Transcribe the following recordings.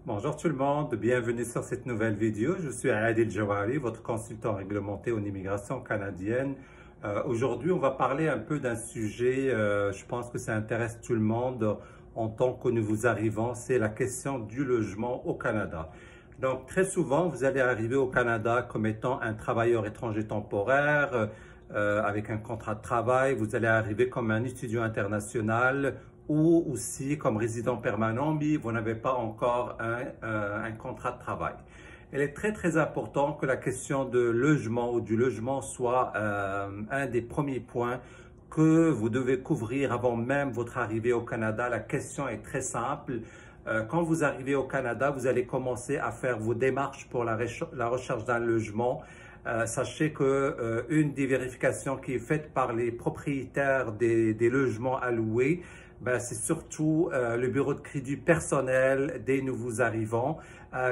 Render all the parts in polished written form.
Bonjour tout le monde, bienvenue sur cette nouvelle vidéo. Je suis Adil Jawari, votre consultant réglementé en immigration canadienne. Aujourd'hui, on va parler un peu d'un sujet, je pense que ça intéresse tout le monde en tant que nouveaux arrivants, c'est la question du logement au Canada. Donc, très souvent, vous allez arriver au Canada comme étant un travailleur étranger temporaire, avec un contrat de travail. Vous allez arriver comme un étudiant international ou aussi comme résident permanent, mais vous n'avez pas encore un contrat de travail. Il est très important que la question de logement ou du logement soit un des premiers points que vous devez couvrir avant même votre arrivée au Canada. La question est très simple. Quand vous arrivez au Canada, vous allez commencer à faire vos démarches pour la recherche d'un logement. Sachez que une des vérifications qui est faite par les propriétaires des logements à louer, c'est surtout le bureau de crédit personnel des nouveaux arrivants.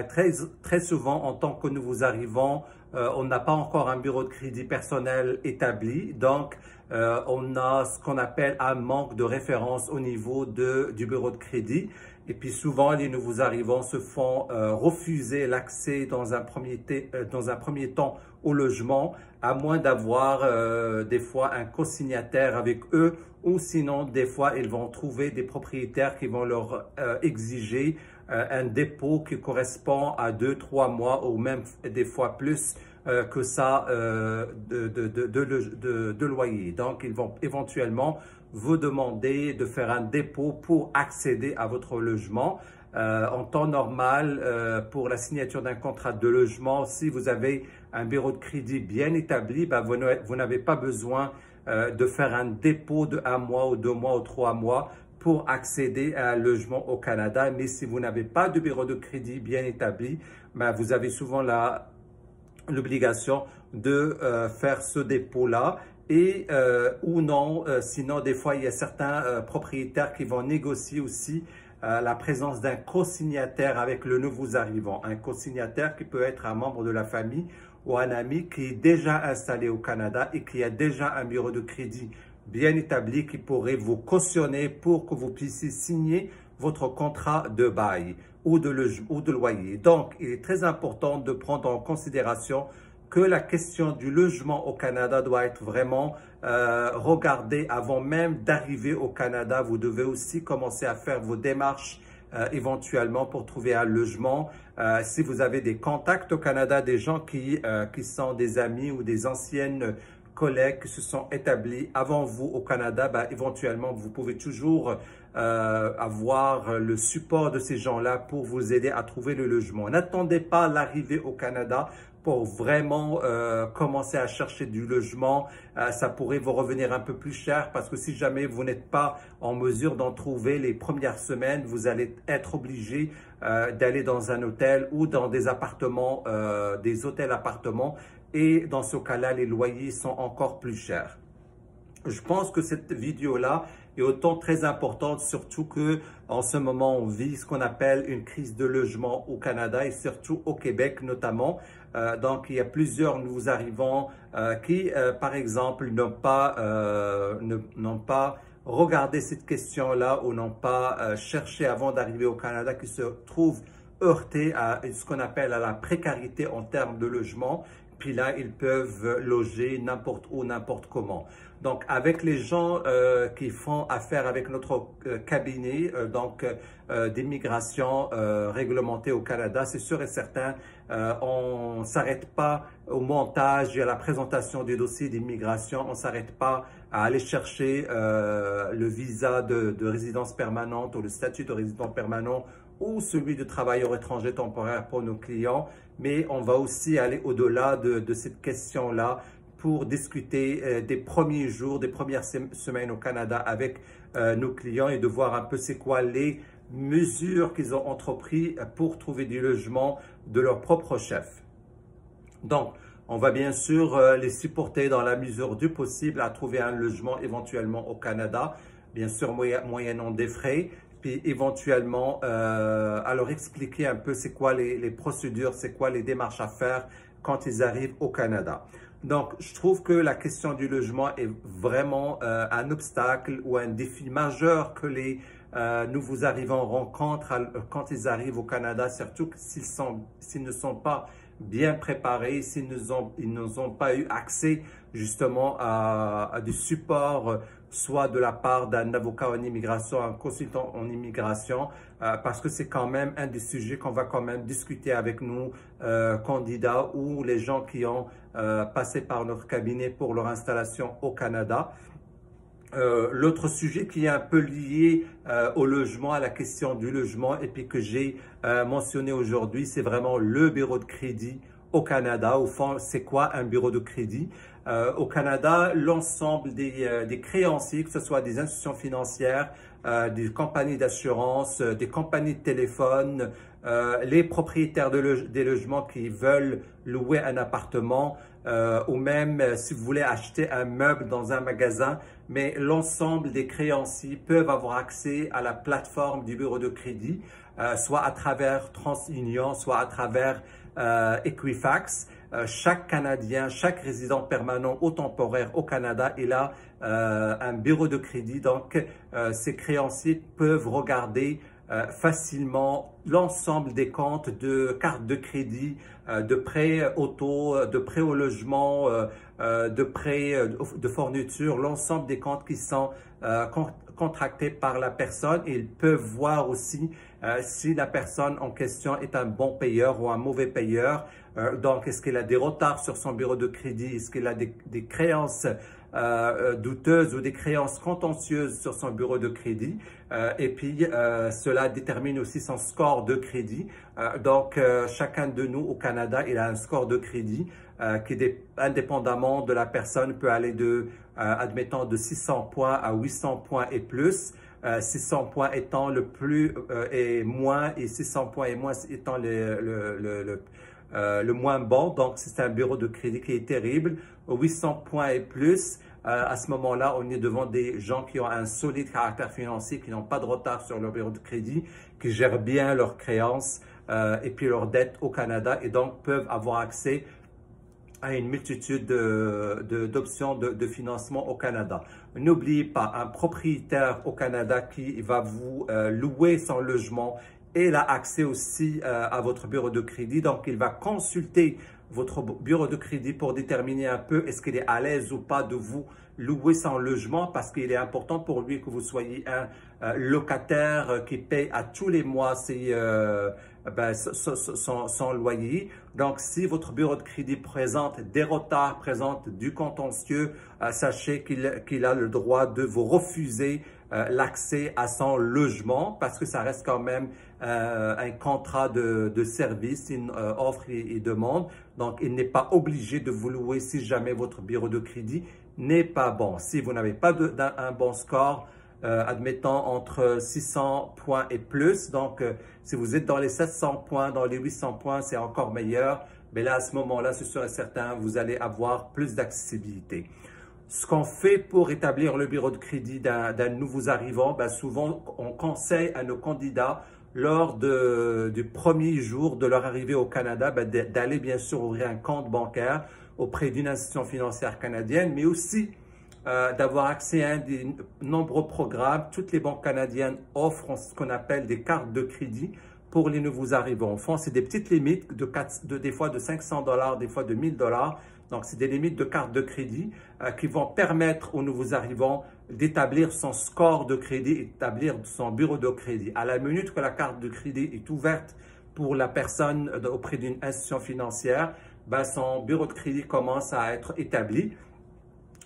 Très souvent, en tant que nouveaux arrivants, on n'a pas encore un bureau de crédit personnel établi. Donc, on a ce qu'on appelle un manque de référence au niveau du bureau de crédit. Et puis souvent, les nouveaux arrivants se font refuser l'accès dans un premier temps au logement, à moins d'avoir des fois un co-signataire avec eux, ou sinon, des fois, ils vont trouver des propriétaires qui vont leur exiger un dépôt qui correspond à 2-3 mois ou même des fois plus que ça de loyer. Donc, ils vont éventuellement vous demander de faire un dépôt pour accéder à votre logement. En temps normal, pour la signature d'un contrat de logement, si vous avez un bureau de crédit bien établi, vous n'avez pas besoin de faire un dépôt de 1 mois ou 2 mois ou 3 mois pour accéder à un logement au Canada. Mais si vous n'avez pas de bureau de crédit bien établi, vous avez souvent l'obligation de faire ce dépôt-là. Et ou non, sinon des fois il y a certains propriétaires qui vont négocier aussi la présence d'un co-signataire avec le nouveau arrivant. Un co-signataire qui peut être un membre de la famille ou un ami qui est déjà installé au Canada et qui a déjà un bureau de crédit bien établi qui pourrait vous cautionner pour que vous puissiez signer votre contrat de bail ou de loyer. Donc, il est très important de prendre en considération que la question du logement au Canada doit être vraiment regardée avant même d'arriver au Canada. Vous devez aussi commencer à faire vos démarches éventuellement pour trouver un logement. Si vous avez des contacts au Canada, des gens qui sont des amis ou des anciennes collègues qui se sont établis avant vous au Canada, éventuellement, vous pouvez toujours avoir le support de ces gens-là pour vous aider à trouver le logement. N'attendez pas l'arrivée au Canada pour vraiment commencer à chercher du logement. Ça pourrait vous revenir un peu plus cher parce que si jamais vous n'êtes pas en mesure d'en trouver les premières semaines, vous allez être obligé d'aller dans un hôtel ou dans des appartements, des hôtels-appartements. Et dans ce cas-là, les loyers sont encore plus chers. Je pense que cette vidéo-là est autant très importante, surtout que en ce moment, on vit ce qu'on appelle une crise de logement au Canada et surtout au Québec notamment. Donc, il y a plusieurs nouveaux arrivants qui, par exemple, n'ont pas regardé cette question-là ou n'ont pas cherché avant d'arriver au Canada, qui se trouvent heurtés à ce qu'on appelle à la précarité en termes de logement. Puis là, ils peuvent loger n'importe où, n'importe comment. Donc, avec les gens qui font affaire avec notre cabinet d'immigration réglementée au Canada, c'est sûr et certain, on ne s'arrête pas au montage et à la présentation des dossiers d'immigration. On ne s'arrête pas à aller chercher le visa de résidence permanente ou le statut de résident permanent ou celui de travailleur étranger temporaire pour nos clients, mais on va aussi aller au-delà de cette question-là pour discuter des premiers jours, des premières semaines au Canada avec nos clients et de voir un peu c'est quoi les mesures qu'ils ont entreprises pour trouver du logement de leur propre chef. Donc, on va bien sûr les supporter dans la mesure du possible à trouver un logement éventuellement au Canada, bien sûr moyennant des frais. Puis éventuellement à leur expliquer un peu c'est quoi les procédures, c'est quoi les démarches à faire quand ils arrivent au Canada. Donc, je trouve que la question du logement est vraiment un obstacle ou un défi majeur que les nouveaux arrivants rencontrent quand ils arrivent au Canada, surtout s'ils ne sont pas bien préparés, s'ils n'ont pas eu accès justement à du support, soit de la part d'un avocat en immigration, un consultant en immigration, parce que c'est quand même un des sujets qu'on va quand même discuter avec nous, candidats ou les gens qui ont passé par notre cabinet pour leur installation au Canada. L'autre sujet qui est un peu lié au logement, à la question du logement, et puis que j'ai mentionné aujourd'hui, c'est vraiment le bureau de crédit au Canada. Au fond, c'est quoi un bureau de crédit? Au Canada, l'ensemble des créanciers, que ce soit des institutions financières, des compagnies d'assurance, des compagnies de téléphone, les propriétaires des logements qui veulent louer un appartement, ou même si vous voulez acheter un meuble dans un magasin, mais l'ensemble des créanciers peuvent avoir accès à la plateforme du bureau de crédit, soit à travers TransUnion, soit à travers Equifax. Chaque Canadien, chaque résident permanent ou temporaire au Canada, il a un bureau de crédit. Donc, ces créanciers peuvent regarder facilement l'ensemble des comptes de cartes de crédit, de prêts auto, de prêts au logement, de prêts de fourniture, l'ensemble des comptes qui sont contractés par la personne. Et ils peuvent voir aussi si la personne en question est un bon payeur ou un mauvais payeur. Donc, est-ce qu'il a des retards sur son bureau de crédit? Est-ce qu'il a des créances douteuses ou des créances contentieuses sur son bureau de crédit? Et puis, cela détermine aussi son score de crédit. Donc, chacun de nous au Canada, il a un score de crédit qui, indépendamment de la personne, peut aller admettons, de 600 points à 800 points et plus. 600 points étant le plus et moins, et 600 points et moins étant le moins bon. Donc, c'est un bureau de crédit qui est terrible. 800 points et plus, à ce moment-là, on est devant des gens qui ont un solide caractère financier, qui n'ont pas de retard sur leur bureau de crédit, qui gèrent bien leurs créances et puis leurs dettes au Canada, et donc peuvent avoir accès à une multitude d'options de financement au Canada. N'oubliez pas, un propriétaire au Canada qui va vous louer son logement, et il a accès aussi à votre bureau de crédit. Donc, il va consulter votre bureau de crédit pour déterminer un peu est-ce qu'il est à l'aise ou pas de vous louer son logement, parce qu'il est important pour lui que vous soyez un locataire qui paye à tous les mois son loyer. Donc, si votre bureau de crédit présente des retards, présente du contentieux, sachez qu'il a le droit de vous refuser l'accès à son logement, parce que ça reste quand même un contrat de service, une offre et demande. Donc, il n'est pas obligé de vous louer si jamais votre bureau de crédit n'est pas bon. Si vous n'avez pas un bon score, admettons entre 600 points et plus, donc si vous êtes dans les 700 points, dans les 800 points, c'est encore meilleur. Mais là, à ce moment-là, c'est sûr et certain, vous allez avoir plus d'accessibilité. Ce qu'on fait pour établir le bureau de crédit d'un nouveau arrivant, souvent, on conseille à nos candidats lors du premier jour de leur arrivée au Canada, d'aller bien sûr ouvrir un compte bancaire auprès d'une institution financière canadienne, mais aussi d'avoir accès à un des nombreux programmes. Toutes les banques canadiennes offrent ce qu'on appelle des cartes de crédit pour les nouveaux arrivants. En France, c'est des petites limites des fois de 500 $, des fois de 1000 $. Donc, c'est des limites de cartes de crédit qui vont permettre aux nouveaux arrivants d'établir son score de crédit, établir son bureau de crédit. À la minute que la carte de crédit est ouverte pour la personne auprès d'une institution financière, son bureau de crédit commence à être établi.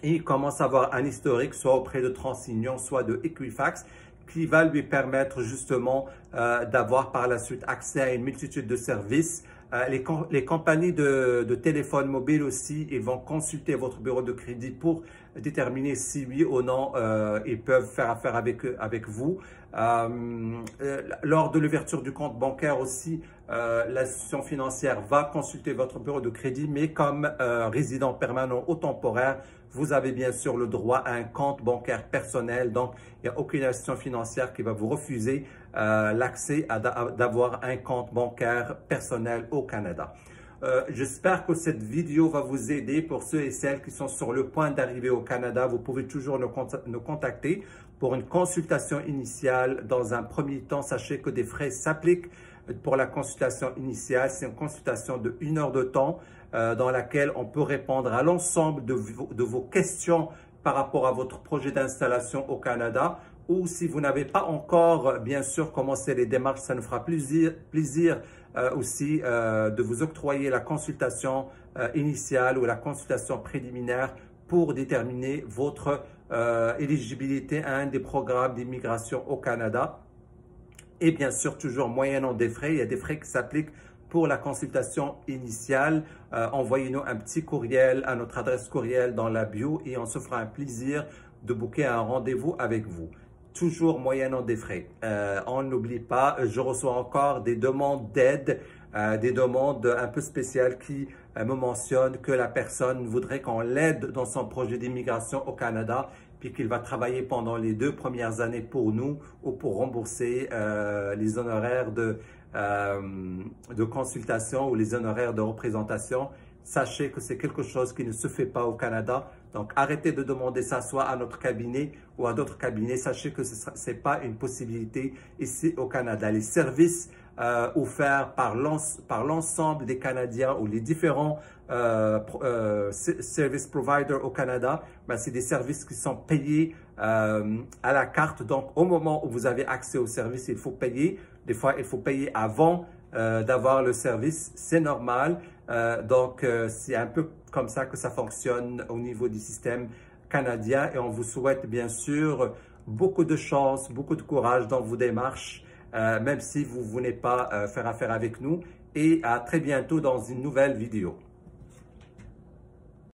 Et il commence à avoir un historique, soit auprès de TransUnion, soit de Equifax, qui va lui permettre justement d'avoir par la suite accès à une multitude de services. Les compagnies de téléphone mobile aussi, ils vont consulter votre bureau de crédit pour déterminer si oui ou non ils peuvent faire affaire avec vous. Lors de l'ouverture du compte bancaire aussi, l'institution financière va consulter votre bureau de crédit, mais comme résident permanent ou temporaire, vous avez bien sûr le droit à un compte bancaire personnel. Donc, il n'y a aucune institution financière qui va vous refuser l'accès d'avoir un compte bancaire personnel au Canada. J'espère que cette vidéo va vous aider pour ceux et celles qui sont sur le point d'arriver au Canada. Vous pouvez toujours nous contacter pour une consultation initiale. Dans un premier temps, sachez que des frais s'appliquent pour la consultation initiale. C'est une consultation de 1 heure de temps dans laquelle on peut répondre à l'ensemble de vos questions par rapport à votre projet d'installation au Canada. Ou si vous n'avez pas encore, bien sûr, commencé les démarches, ça nous fera plaisir aussi de vous octroyer la consultation initiale ou la consultation préliminaire pour déterminer votre éligibilité à un des programmes d'immigration au Canada. Et bien sûr, toujours moyennant des frais. Il y a des frais qui s'appliquent pour la consultation initiale. Envoyez-nous un petit courriel à notre adresse courriel dans la bio et on se fera un plaisir de booker un rendez-vous avec vous. Toujours moyennant des frais. On n'oublie pas, je reçois encore des demandes d'aide, des demandes un peu spéciales qui me mentionnent que la personne voudrait qu'on l'aide dans son projet d'immigration au Canada, puis qu'il va travailler pendant les 2 premières années pour nous ou pour rembourser les honoraires de consultation ou les honoraires de représentation. Sachez que c'est quelque chose qui ne se fait pas au Canada. Donc, arrêtez de demander ça soit à notre cabinet ou à d'autres cabinets. Sachez que ce n'est pas une possibilité ici au Canada. Les services offerts par l'ensemble des Canadiens ou les différents service providers au Canada, ben, c'est des services qui sont payés à la carte. Donc, au moment où vous avez accès au service, il faut payer. Des fois, il faut payer avant d'avoir le service. C'est normal. Donc, c'est un peu comme ça que ça fonctionne au niveau du système canadien et on vous souhaite bien sûr beaucoup de chance, beaucoup de courage dans vos démarches, même si vous ne venez pas faire affaire avec nous et à très bientôt dans une nouvelle vidéo.